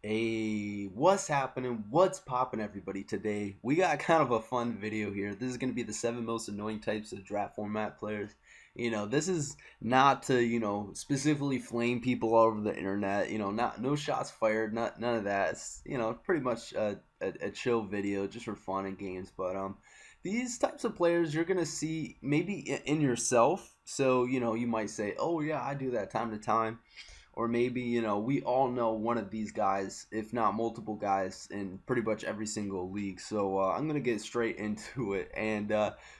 Hey, what's happening? What's popping, everybody? Today we got kind of a fun video here. This is going to be the 7 most annoying types of draft format players. This is not to specifically flame people all over the internet. Not no shots fired, not none of that. It's pretty much a chill video just for fun and games. But these types of players you're gonna see maybe in yourself. So you might say, oh yeah, I do that time to time, or maybe we all know one of these guys, if not multiple guys, in pretty much every single league. So I'm gonna get straight into it. And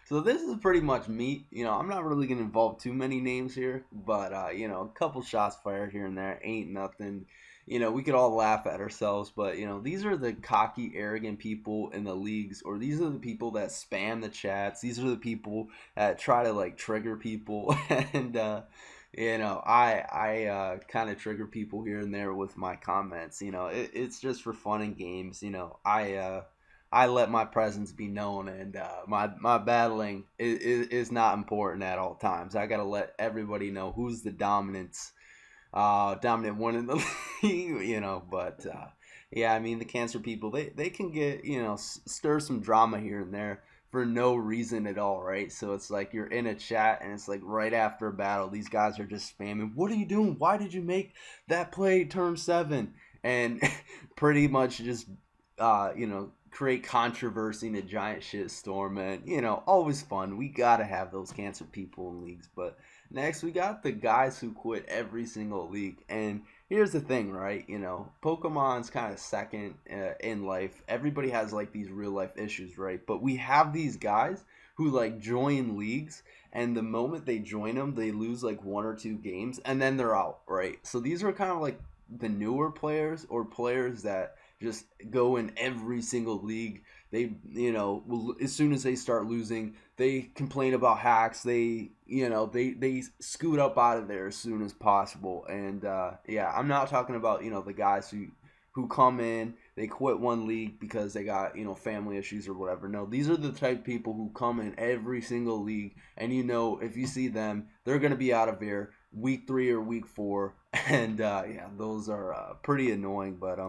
so this is pretty much me. I'm not really gonna involve too many names here, but a couple shots fired here and there ain't nothing. We could all laugh at ourselves, but these are the cocky, arrogant people in the leagues, or these are the people that spam the chats. These are the people that try to like trigger people, and I kind of trigger people here and there with my comments. It's just for fun and games. I let my presence be known, and my battling is not important at all times. I gotta let everybody know who's the dominant one in the league. But yeah, I mean the cancer people, they can get stir some drama here and there for no reason at all, right? So it's like you're in a chat and it's like right after a battle, these guys are just spamming, "What are you doing? Why did you make that play turn 7?" And pretty much just create controversy in a giant shit storm. And always fun. We gotta have those cancer people in leagues. But next we got the guys who quit every single league. And here's the thing, right? Pokemon's kind of second in life. Everybody has like these real life issues, right? But we have these guys who like join leagues, and the moment they join them, they lose like one or two games, and then they're out, right? So these are kind of like the newer players, or players that just go in every single league. They, as soon as they start losing, they complain about hacks. They scoot up out of there as soon as possible. And yeah, I'm not talking about the guys who come in, they quit one league because they got family issues or whatever. No, these are the type of people who come in every single league, and if you see them, they're gonna be out of here week 3 or week 4. And yeah, those are pretty annoying. But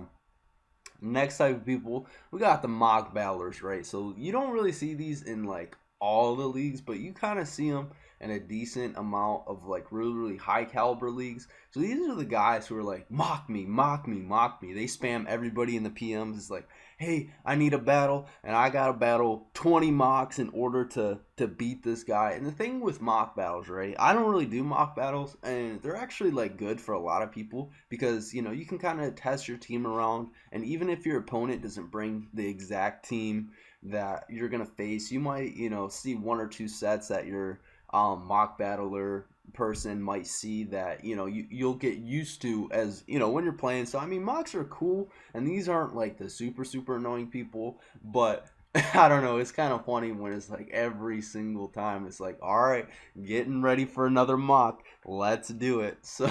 next type of people, we got the mock battlers, right? So you don't really see these in like all the leagues, but you kind of see them in a decent amount of like really, really high caliber leagues. So these are the guys who are like, mock me, mock me, mock me. They spam everybody in the PMs. It's like, hey, I need a battle, and I gotta battle 20 mocks in order to beat this guy. And the thing with mock battles, right? I don't really do mock battles, and they're actually like good for a lot of people because you can kind of test your team around, and even if your opponent doesn't bring the exact team that you're gonna face, you might see one or two sets that your mock battler person might see that you'll get used to as when you're playing. So I mean, mocks are cool, and these aren't like the super super annoying people, but I don't know, it's kind of funny when it's like every single time it's like, all right, getting ready for another mock, let's do it. So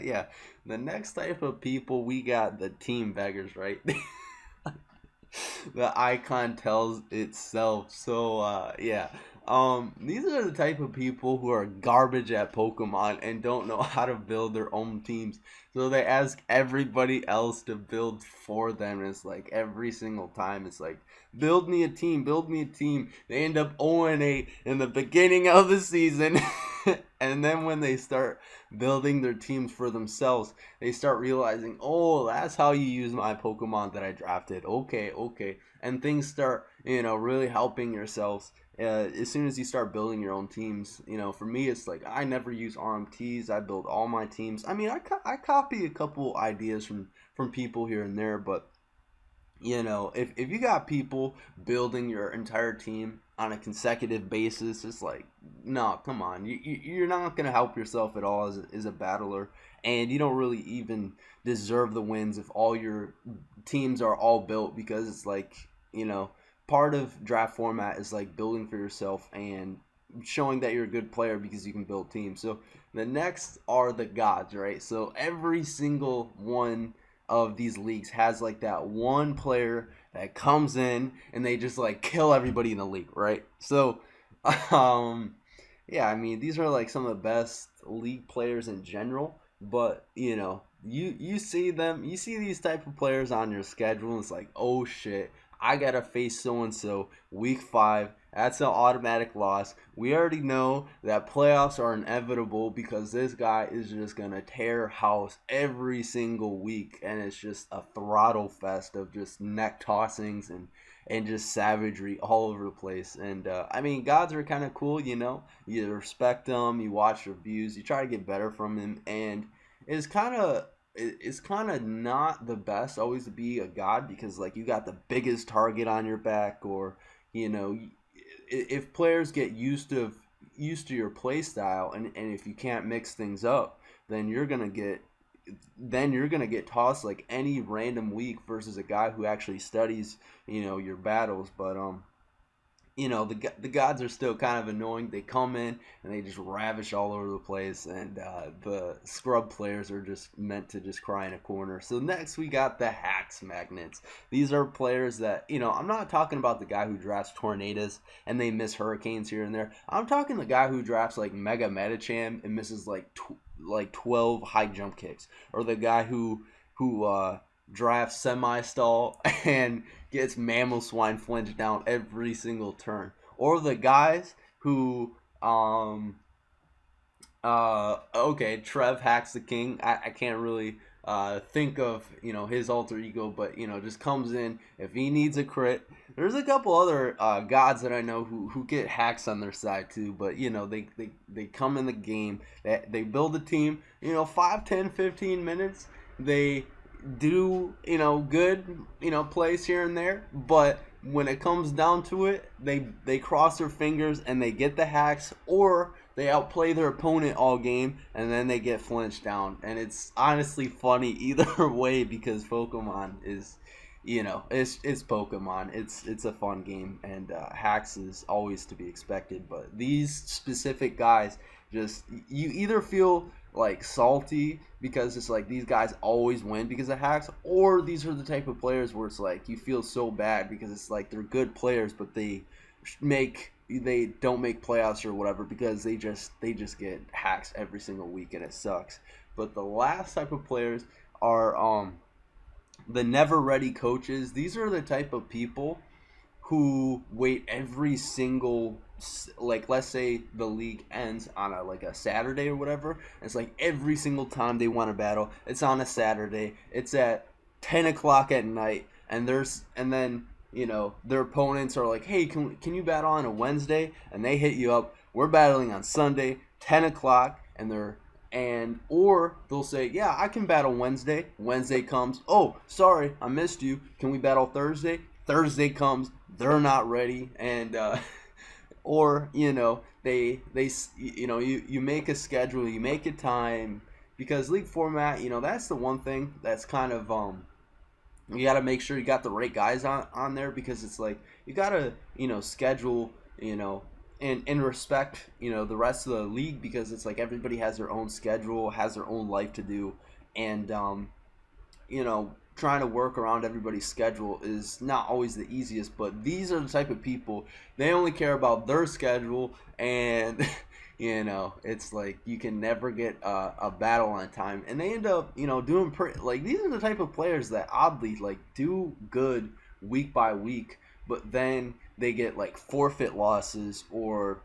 yeah, the next type of people, we got the team beggars, right? The icon tells itself. So yeah, these are the type of people who are garbage at Pokemon and don't know how to build their own teams. So they ask everybody else to build for them. And it's like every single time it's like, build me a team, build me a team. They end up 0-8 in the beginning of the season. And then when they start building their teams for themselves, they start realizing, oh, that's how you use my Pokemon that I drafted. Okay, okay. And things start, really helping yourselves. As soon as you start building your own teams, for me, it's like I never use RMTs. I build all my teams. I mean, I copy a couple ideas from people here and there, but if you got people building your entire team on a consecutive basis, it's like, no, come on. You're not going to help yourself at all as a battler. And you don't really even deserve the wins if all your teams are all built, because it's like, part of draft format is like building for yourself and showing that you're a good player because you can build teams. So the next are the gods, right? So every single one of these leagues has like that one player that comes in and they just like kill everybody in the league, right? So um yeah, I mean, these are like some of the best league players in general, but you see them, you see these type of players on your schedule, and it's like, oh shit, I gotta face so and so week 5. That's an automatic loss. We already know that playoffs are inevitable because this guy is just gonna tear house every single week, and it's just a throttle fest of just neck tossings and just savagery all over the place. And I mean, gods are kind of cool, you know. You respect them, you watch reviews, you try to get better from them, and it's kind of it's kind of not the best always to be a god because like you got the biggest target on your back, or you know, if players get used to your play style, and if you can't mix things up, then you're gonna get tossed like any random week versus a guy who actually studies, you know, your battles. But you know, the gods are still kind of annoying. They come in and they just ravish all over the place, and the scrub players are just meant to just cry in a corner. So next we got the hacks magnets. These are players that, you know, I'm not talking about the guy who drafts tornadoes and they miss hurricanes here and there. I'm talking the guy who drafts like mega metacham and misses like 12 high jump kicks, or the guy who drafts semi stall and gets mammal swine flinch down every single turn, or the guys who okay, Trev hacks the king. I can't really think of, you know, his alter ego, but you know, just comes in if he needs a crit. There's a couple other gods that I know who get hacks on their side too, but you know, they come in the game, they build a team, you know, 5, 10, 15 minutes, they do, you know, good, you know, plays here and there, but when it comes down to it, they cross their fingers and they get the hacks, or they outplay their opponent all game and then they get flinched down. And it's honestly funny either way because Pokemon is, you know, it's Pokemon. It's a fun game, and hacks is always to be expected. But these specific guys, just you either feel like salty because it's like these guys always win because of hacks, or these are the type of players where it's like you feel so bad because it's like they're good players but they don't make playoffs or whatever because they just get hacks every single week and it sucks. But the last type of players are the never ready coaches. These are the type of people who wait every single, like, let's say the league ends on a like a Saturday or whatever. It's like every single time they want to battle, it's on a Saturday. It's at 10 o'clock at night, and then you know their opponents are like, hey, can you battle on a Wednesday? And they hit you up. We're battling on Sunday, 10 o'clock, or they'll say, yeah, I can battle Wednesday. Wednesday comes, oh, sorry, I missed you. Can we battle Thursday? Thursday comes, they're not ready, and or you know they you know you make a schedule, you make a time, because league format, you know, that's the one thing that's kind of you got to make sure you got the right guys on there, because it's like you got to, you know, schedule, you know, and respect, you know, the rest of the league, because it's like everybody has their own schedule, has their own life to do, and you know, trying to work around everybody's schedule is not always the easiest. But these are the type of people, they only care about their schedule, and you know, it's like you can never get a battle on time, and they end up, you know, doing like, these are the type of players that oddly like do good week by week, but then they get like forfeit losses, or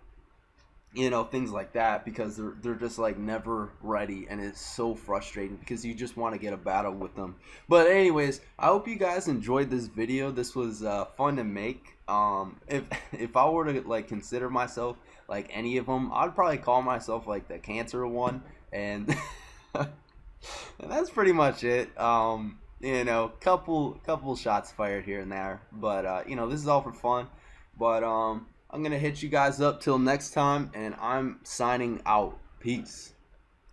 you know, things like that, because they're just like never ready, and it's so frustrating because you just want to get a battle with them. But anyways, I hope you guys enjoyed this video. This was fun to make. If I were to like consider myself like any of them, I'd probably call myself like the cancer one, and and that's pretty much it. You know, couple shots fired here and there, but you know, this is all for fun. But I'm gonna hit you guys up till next time, and I'm signing out. Peace.